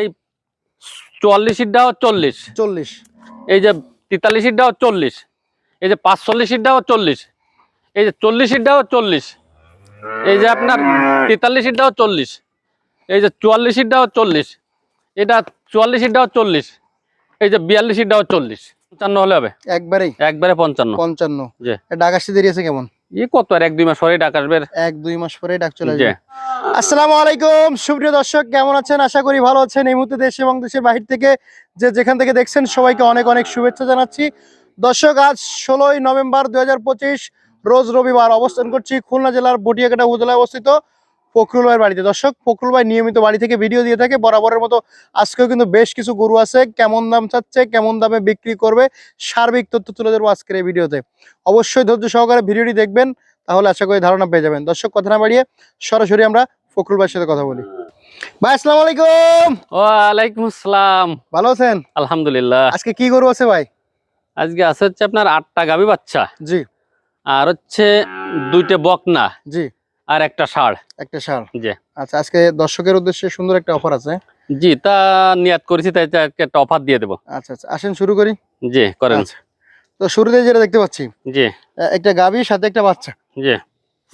এই 44টাও 40, 40, এই যে 43টাও 40, এই যে 45টাও 40, এই যে 40টাও 40, এই যে আপনার 43টাও 40, এই যে 44টাও 40, এটা 44টাও 40, এই যে 42টাও 40, 55 হলে হবে একবারে 55। জি, ডাক আসতে দেরি আছে কেমন? কত আর 1-2 মাস পরে ডাক আসবে, 1-2 মাস পরে ডাক চলে আসবে। আসসালামু আলাইকুম সুপ্রিয় দর্শক, কেমন আছেন? আশা করি ভালো আছেন। এই মুহূর্তে দেশ এবং দেশের বাহির থেকে যেখান থেকে দেখছেন সবাইকে অনেক অনেক শুভেচ্ছা জানাচ্ছি। দর্শক, আজ 16ই নভেম্বর 2025 রোজ রবিবার, অবস্থান করছি খুলনা জেলার বটিয়াঘাটা উপজেলায় অবস্থিত ফখরুল ভাইয়ের বাড়িতে। দর্শক, ফখরুল ভাই নিয়মিত বাড়ি থেকে ভিডিও দিয়ে থাকে বরাবরের মতো। আজকেও কিন্তু বেশ কিছু গরু আছে, কেমন দাম চাচ্ছে, কেমন দামে বিক্রি করবে, সার্বিক তথ্য তুলে ধরবো আজকের এই ভিডিওতে। অবশ্যই ধৈর্য সহকারে ভিডিওটি দেখবেন, তাহলে আশা করি ধারণা পেয়ে যাবেন। দর্শক, কথা না বাড়িয়ে সরাসরি আমরা ফখরুল ভাইয়ের সাথে কথা বলি। ভাই আসসালামু আলাইকুম। ওয়ালাইকুম আসসালাম। ভালো আছেন? আলহামদুলিল্লাহ। আজকে কি গরু আছে ভাই? আজকে আছে হচ্ছে আপনার 8টা গাভী বাচ্চা, জি, আর হচ্ছে 2টে বকনা, জি, আর একটা ষাঁড়। জি। আচ্ছা, আজকে দর্শকের উদ্দেশ্যে সুন্দর একটা অফার আছে। জি, তা নিয়াত করেছি, তাই একটা অফার দিয়ে দেবো। আচ্ছা, আসেন শুরু করি। জি, করেন। তো শুরুতে যেটা দেখতে পাচ্ছি, জি, একটা গাভীর সাথে একটা বাচ্চা। জি,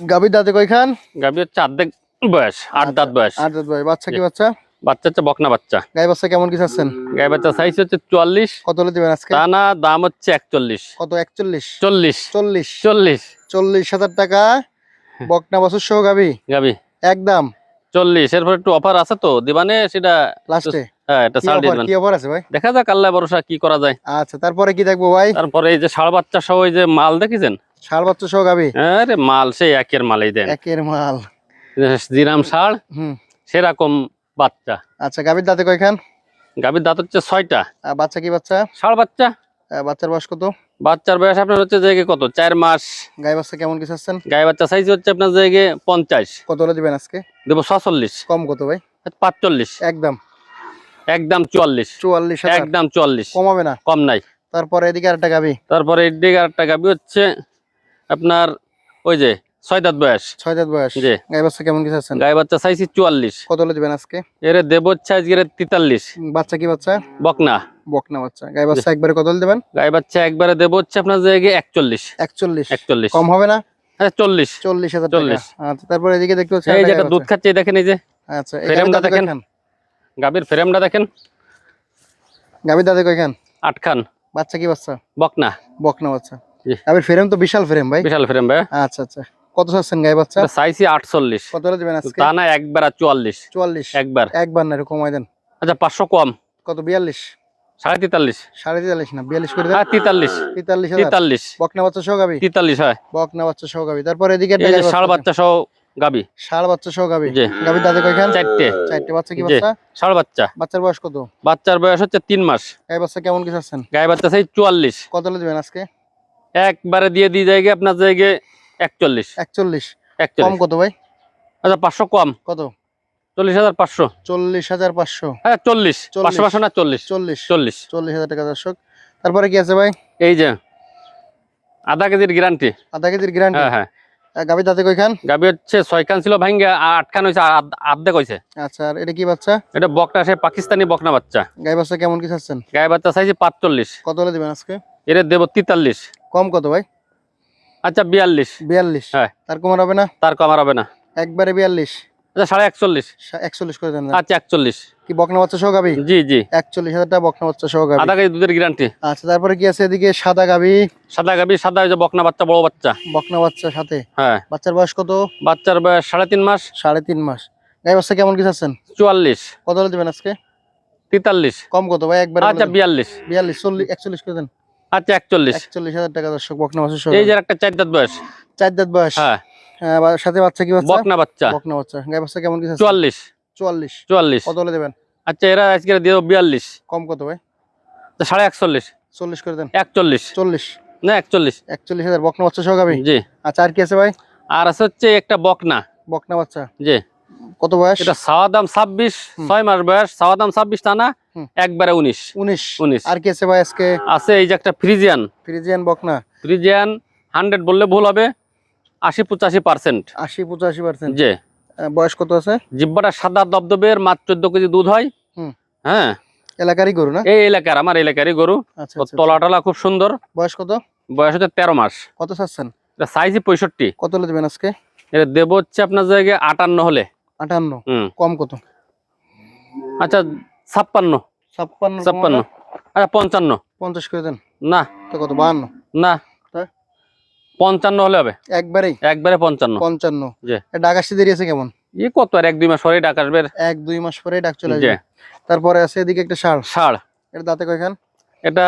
গাভীর দাঁতে কয়খান? গাভী হচ্ছে অর্ধেক বয়স, 8 দাঁত বয়স। 8 দাঁত বয়স। বাচ্চা কি বাচ্চা? বাচ্চা হচ্ছে বকনা বাচ্চা। গাই বাচ্চা কেমন কি চাচ্ছেন? গাই বাচ্চা সাইজ হচ্ছে 44। কত হলে দিবেন আজকে? তা না, দাম হচ্ছে 41। কত? 41, 40, 40, 40, 40,000 টাকা বকনা বাছুর সহ গাভী গাভী একদম 40। এরপর একটু অফার আছে তো দিবানে, সেটা লাস্টে। হ্যাঁ, এটা ছাড় দিয়ে দিবেন। কি অফার আছে ভাই? দেখা যাক, আল্লাহ ভরসা কি করা যায়। আচ্ছা, তারপরে কি দেখবো ভাই? তারপরে এই যে ষাঁড় বাচ্চা সহ এই যে মাল দেখেছেন, ষাঁড় বাচ্চা সহ গাভী। আরে মাল সেই একের মালই দেন, একের মাল। জিরাম ষাঁড় সেরকম বাচ্চা। আচ্ছা, গাভীর দাঁতে কয়খান? গাভীর দাঁত হচ্ছে 6টা। বাচ্চা কি বাচ্চা? ষাঁড় বাচ্চা। বাচ্চার বয়স কত? বাচ্চার বয়স আপনার হচ্ছে জায়গায় কত, 4 মাস। গাই বাচ্চা কেমন কি চাচ্ছেন? গাই বাচ্চা সাইজ হচ্ছে আপনার জায়গায় 50। কত হলে দিবেন আজকে? দেবো 46। কম কত ভাই? 45। একদম 44। 44,000 একদম 44। কমাবে না? কম নাই। তারপরে এদিকে আরেকটা গাভী। তারপরে এদিকে আরেকটা গাভী হচ্ছে আপনার ওই যে 6 দাঁত বয়স। 6 দাঁত বয়স। জি। গাই বাচ্চা কেমন কি চাচ্ছেন? গাই বাচ্চা সাইজ 44। কত হলে দিবেন আজকে? এর দেবো হচ্ছে আজকে 43। বাচ্চা কি বাচ্চা? বকনা। বকনা বাচ্চা। গাই বাচ্চা একবারে কত হলে দিবেন? গাই বাচ্চা একবারে দেবো হচ্ছে আপনার জায়গায় 41। 41 কম হবে না? হ্যাঁ, 40,000 টাকা। আচ্ছা, তারপরে এদিকে দেখতে পাচ্ছি এই যেটা দুধ খাচ্ছে, দেখেন এই যে। আচ্ছা, ফ্রেমটা দেখেন, গাভীর ফ্রেমটা দেখেন। গাভীর দাঁতে কয়খান? 8 খান। বাচ্চা কি বাচ্চা? বকনা। বকনা বাচ্চা। জি। গাভীর ফ্রেম তো বিশাল ফ্রেম ভাই। বিশাল ফ্রেম ভাই। আচ্ছা, কত চাচ্ছেন গাই বাচ্চা? সাইজ 48। কত হলে দিবেন আজকে? তা না, একবার 44। 44 একবার না, এরকম কমাই দেন। আচ্ছা, 500 কম। কত? 42, 43.5। 43.5 না 42 করে দেন। 43। 43,000 বকনা বাচ্চা সহ গাভী। 43 হয়। বকনা বাচ্চা সহ গাভী। তারপর এদিকে এই যে ষাঁড় বাচ্চা সহ গাভী। ষাঁড় বাচ্চা সহ গাভী। জি। গাভীর দাঁতে কয়খান? 4টে। 4টে। বাচ্চা কি বাচ্চা? ষাঁড় বাচ্চা। বাচ্চার বয়স কত? বাচ্চার বয়স হচ্ছে 3 মাস। গাই বাচ্চা কেমন কি চাচ্ছেন? গাই বাচ্চা সাইজ 44। কত হলে দিবেন আজকে? একবারে দিয়ে জায়গায় আপনার জায়গায় 41। 41 41 কম কত ভাই? আচ্ছা, 500 কম। কত? 40,500। 40,500। হ্যাঁ, 40। 500 না 40। 40,000 টাকা দর্শক। তারপরে কি আছে ভাই? এই যে আধা কেজির গ্যারান্টি। আধা কেজির গ্যারান্টি। হ্যাঁ। গাভীর দাঁতে কয়খান? গাভী হচ্ছে 6 খান ছিল ভাঙ্গা, 8 খান হয়েছে, আর্ধেক হয়েছে। আচ্ছা, আর এটা কি বাচ্চা? এটা বকনা, সে পাকিস্তানি বকনা বাচ্চা। গাই বাচ্চা কেমন কি চাচ্ছেন? গায়ে বাচ্চা সাইজে 45। কত হলে দিবেন আজকে? এর দেবো 43। কম কত ভাই? আচ্ছা, 42। 42। হ্যাঁ। তার কমার হবে না? তার কমার হবে না। একবারে 42। আচ্ছা, 41.5। 41 করে দেন। আচ্ছা, 41। কি বকনা বাচ্চা সহ গাভী? জি। 41,000 টাকা বকনা বাচ্চা সহ গাভী। আধা কেজি দুধের গ্যারান্টি। আচ্ছা, তারপরে কি আছে এদিকে? সাদা গাভী। সাদা গাভী, সাদা ওই যে বকনা বাচ্চা, বড় বাচ্চা। বকনা বাচ্চা সাথে। হ্যাঁ। বাচ্চার বয়স কত? বাচ্চার বয়স 3.5 মাস। 3.5 মাস। গাই বাচ্চা কেমন কি চাচ্ছেন? 44। কত হলে দিবেন আজকে? 43। কম কত ভাই? একবারে আচ্ছা, 42। 42 40 41 করে দেন। আচ্ছা, 41। 41,000 টাকা দর্শক বকনা বাচ্চা সহ। এই যে একটা 4 দাঁত বয়স। 4 দাঁত বয়স। হ্যাঁ। সাথে বাচ্চা কি বাচ্চা? বকনা বাচ্চা। বকনা বাচ্চা। গাই বাচ্চা কেমন কি চাচ্ছেন? 44। 44 কত হলে দেবেন? আচ্ছা, এরা আজকে দিয়ে 42। কম কত ভাই? 41.5। 40 করে দেন। 41 40 না 41। 41,000 বকনা বাচ্চা সহ গাভী। জি। আচ্ছা, আর কি আছে ভাই? আর আছে হচ্ছে একটা বকনা। বকনা বাচ্চা। জি। কত বয়স? এটা সাওয়া দাম 26। 6 মাস বয়স। সাওয়া দাম 26 টা না, একবারে 19। আর কি আছে ভাই আজকে? আছে এই যে একটা ফ্রিজিয়ান বকনা। ফ্রিজিয়ান 100 বললে ভুল হবে, 80-85%। 80-85%। জি। বয়স কত আছে? জিব্বাটা সাদা দবদবের, মাত্র 14 কেজি দুধ হয়। হ্যাঁ, এলাকারই গরু না? এই এলাকার, আমার এলাকারই গরু। আচ্ছা আচ্ছা। তলা টলা খুব সুন্দর। বয়স কত? বয়স হচ্ছে 13 মাস। কত চাচ্ছেন? এটা সাইজই 65। কত হলে দেবেন আজকে? এটা দেব হচ্ছে আপনার জায়গায় 58 হলে। 58? হুম, কম কত? আচ্ছা 56। 56? 56, আচ্ছা 55। 50 করে দেন। না তো কত? 52? না, তাই? 55 হলে হবে। একবারেই? একবারে 55। 55? জি। ডাক আসতে দেরি আছে কেমন? কত আর 1-2 মাস পরে ডাক আসবে। 1-2 মাস পরে ডাক চলে জি। আসবে। তারপরে আছে এদিকে একটা ষাঁড়। ষাঁড়, এটা দাঁতে কয়খান? এটা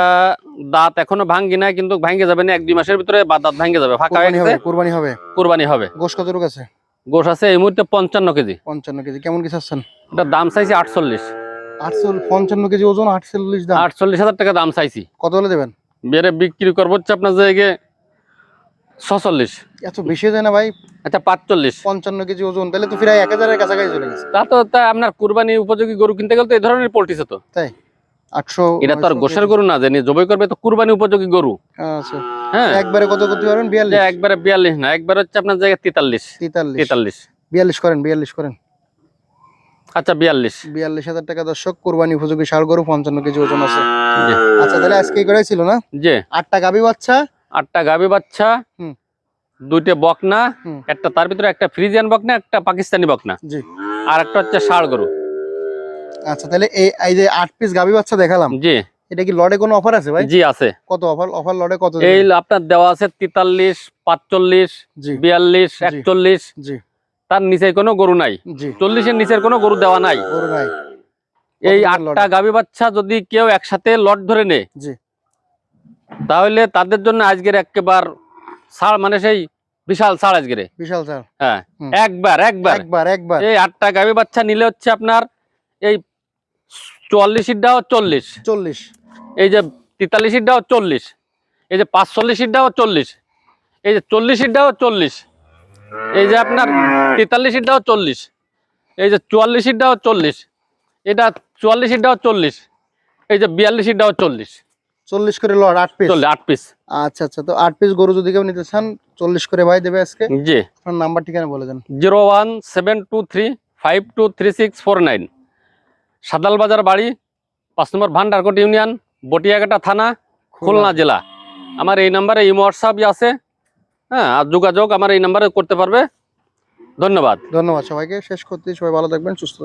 দাঁত এখনো ভাঙ্গি নাই, কিন্তু ভাঙ্গে যাবে না 1-2 মাসের ভিতরে, দাঁত ভাঙ্গে যাবে, ফাঁকা হয়ে কুরবানি গেছে। হবে? কুরবানি হবে? কুরবানি হবে। গোশ কত রোগ আছে? গোশ আছে এই মুহূর্তে 55 কেজি। 55 কেজি। কেমন কি চাচ্ছেন? এটা দাম চাইছি 48। 55 কেজি ওজন, 48 দাম? 48,000 টাকা দাম চাইছি। কত হলে দেবেন? বেড়ে বিক্রি করবো হচ্ছে আপনার জায়গায় 46। এত বেশি হয়ে যায় না ভাই? আচ্ছা 45। 55 কেজি ওজন, তাহলে তো প্রায় 1000-এর কাছাকাছি চলে গেছে। তা তো তাই, আপনার কুরবানি উপযোগী গরু কিনতে গেলে তো এই ধরনের পোল্ট্রিছে তো। তাই? 800? এটা তো আর গোশের গরু না যে নিয়ে জবাই করবে, তো কুরবানি উপযোগী গরু। আচ্ছা। হ্যাঁ, একবারে কত করতে পারবেন? যে 42? একবারে 42 না, একবারে হচ্ছে আপনার জায়গায় 43। 43? 43। 42 করেন, 42 করেন। আচ্ছা 42। 42,000 টাকা দর্শক, কোরবানি উপযোগী ষাঁড় গরু, 55 কেজি ওজন আছে। জি। আচ্ছা, তাহলে আজকে এই কটাই ছিল না? জি। 8টা গাভী বাচ্চা। 8টা গাভী বাচ্চা, হুম। 2টে বকনা, হুম। একটা তার ভিতরে একটা ফ্রিজিয়ান বকনা, একটা পাকিস্তানি বকনা, জি। আর একটা হচ্ছে ষাঁড় গরু। আচ্ছা, তাহলে এই যে 8 পিস গাভী বাচ্চা দেখালাম, জি। এটা কি লটে কোনো অফার আছে ভাই? জি আছে। কত অফার? অফার লটে কত এই দেবেন? আপনার দেওয়া আছে 43, 45, জি 42, জি। 41। জি তার নিচে কোনো গরু নাই। জি। 40-এর নিচের কোনো গরু দেওয়া নাই। গরু নাই? এই কত 8টা লটে? গাভী বাচ্চা যদি কেউ একসাথে লট ধরে নেয়, জি। তাহলে তাদের জন্য আজকের একেবারে ছাড়, মানে সেই বিশাল ছাড় আজকের। বিশাল স্যার। হ্যাঁ, হুম। একবার একবার। এই 8টা গাভী বাচ্চা নিলে হচ্ছে আপনার এই 44-টাও 40, 40? এই যে 43-টাও 40, এই যে 45-টাও 40, এই যে 40-টাও 40, এই যে আপনার 43-টাও 40, এই যে 44-টাও 40, এটা 44-টাও 40, এই যে 42-টাও 40। 40 করে লট 8 পিস? 8 পিস। আচ্ছা আচ্ছা, তো 8 পিস গরু যদি কেউ নিতে চান 40 করে ভাই দেবে আজকে। জি। আপনার নাম্বার ঠিকানা বলে দেন। 01723523649, সাদাল বাজার বাড়ি, 5 নম্বর ভান্ডারকোট ইউনিয়ন, বটিয়াঘাটা থানা, খুলনা জেলা। আমার এই নাম্বারে ইমো হোয়াটসঅ্যাপ আছে। হ্যাঁ, আর যোগাযোগ আমার এই নাম্বারে করতে পারবে। ধন্যবাদ। ধন্যবাদ সবাইকে। শেষ করতে, সবাই ভালো থাকবেন, সুস্থ থাকবেন।